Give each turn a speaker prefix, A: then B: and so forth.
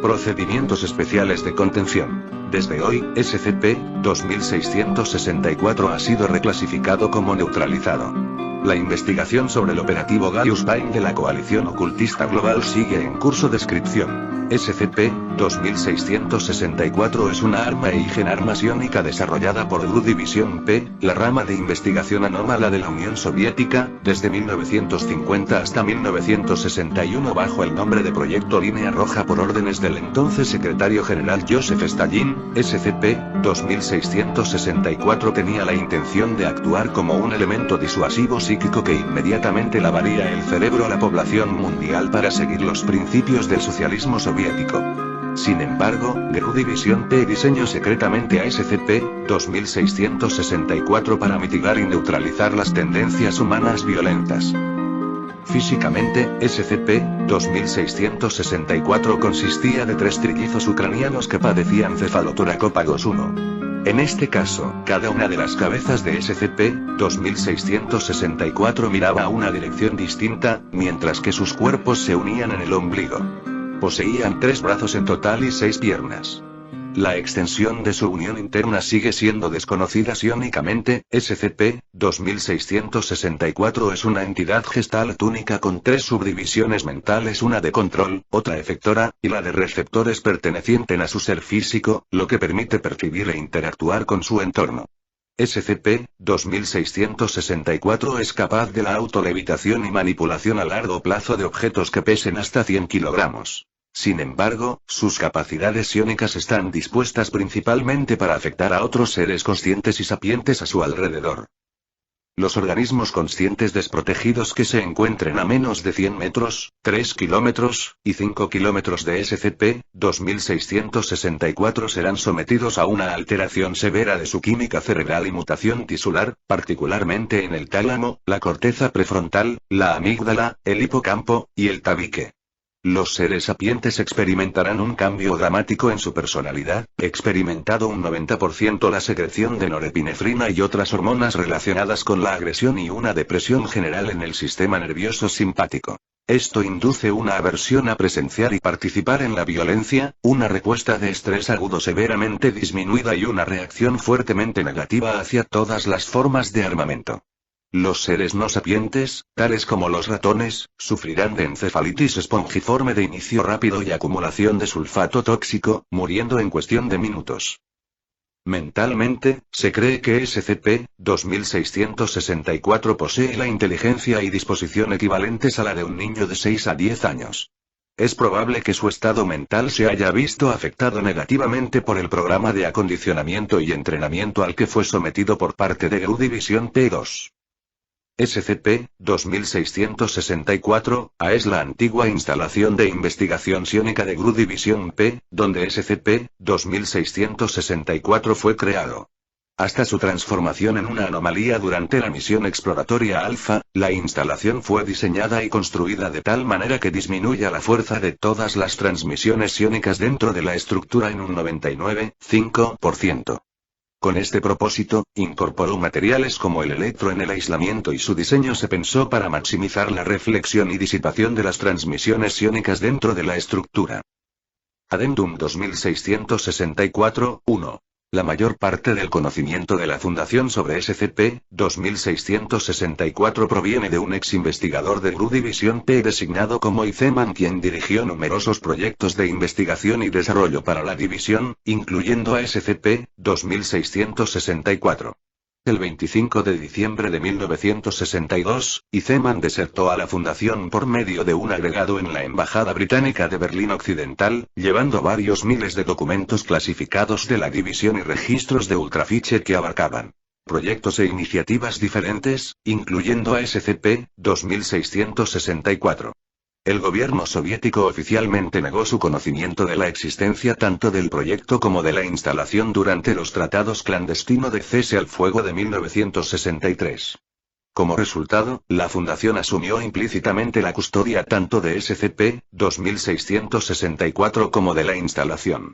A: Procedimientos especiales de contención. Desde hoy, SCP-2664 ha sido reclasificado como neutralizado. La investigación sobre el operativo Gaius Pine de la coalición ocultista global sigue en curso. Descripción. SCP-2664 es una arma arma psiónica desarrollada por GRU Division P, la rama de investigación anómala de la Unión Soviética, desde 1950 hasta 1961 bajo el nombre de Proyecto Línea Roja por órdenes del entonces secretario general Joseph Stalin. SCP-2664 tenía la intención de actuar como un elemento disuasivo psíquico que inmediatamente lavaría el cerebro a la población mundial para seguir los principios del socialismo soviético. Sin embargo, GRU Division P diseñó secretamente a SCP-2664 para mitigar y neutralizar las tendencias humanas violentas. Físicamente, SCP-2664 consistía de 3 trillizos ucranianos que padecían cefalotoracópagos 1. En este caso, cada una de las cabezas de SCP-2664 miraba a una dirección distinta, mientras que sus cuerpos se unían en el ombligo. Poseían 3 brazos en total y 6 piernas. La extensión de su unión interna sigue siendo desconocida psiónicamente. SCP-2664 es una entidad gestalt única con 3 subdivisiones mentales, una de control, otra efectora, y la de receptores perteneciente a su ser físico, lo que permite percibir e interactuar con su entorno. SCP-2664 es capaz de la autolevitación y manipulación a largo plazo de objetos que pesen hasta 100 kilogramos. Sin embargo, sus capacidades psiónicas están dispuestas principalmente para afectar a otros seres conscientes y sapientes a su alrededor. Los organismos conscientes desprotegidos que se encuentren a menos de 100 metros, 3 kilómetros, y 5 kilómetros de SCP-2664 serán sometidos a una alteración severa de su química cerebral y mutación tisular, particularmente en el tálamo, la corteza prefrontal, la amígdala, el hipocampo, y el tabique. Los seres sapientes experimentarán un cambio dramático en su personalidad, experimentado un 90% la secreción de norepinefrina y otras hormonas relacionadas con la agresión y una depresión general en el sistema nervioso simpático. Esto induce una aversión a presenciar y participar en la violencia, una respuesta de estrés agudo severamente disminuida y una reacción fuertemente negativa hacia todas las formas de armamento. Los seres no sapientes, tales como los ratones, sufrirán de encefalitis espongiforme de inicio rápido y acumulación de sulfato tóxico, muriendo en cuestión de minutos. Mentalmente, se cree que SCP-2664 posee la inteligencia y disposición equivalentes a la de un niño de 6 a 10 años. Es probable que su estado mental se haya visto afectado negativamente por el programa de acondicionamiento y entrenamiento al que fue sometido por parte de GRU Division P2. SCP-2664-A es la antigua instalación de investigación psiónica de GRU Division P, donde SCP-2664 fue creado. Hasta su transformación en una anomalía durante la misión exploratoria Alpha, la instalación fue diseñada y construida de tal manera que disminuya la fuerza de todas las transmisiones psiónicas dentro de la estructura en un 99,5%. Con este propósito, incorporó materiales como el electro en el aislamiento y su diseño se pensó para maximizar la reflexión y disipación de las transmisiones psiónicas dentro de la estructura. Addendum 2664-1. La mayor parte del conocimiento de la Fundación sobre SCP-2664 proviene de un ex investigador de GRU Division P designado como Izeman, quien dirigió numerosos proyectos de investigación y desarrollo para la división, incluyendo a SCP-2664. El 25 de diciembre de 1962, Izeman desertó a la Fundación por medio de un agregado en la Embajada Británica de Berlín Occidental, llevando varios miles de documentos clasificados de la división y registros de ultrafiche que abarcaban proyectos e iniciativas diferentes, incluyendo a SCP-2664. El gobierno soviético oficialmente negó su conocimiento de la existencia tanto del proyecto como de la instalación durante los tratados clandestino de cese al fuego de 1963. Como resultado, la Fundación asumió implícitamente la custodia tanto de SCP-2664 como de la instalación.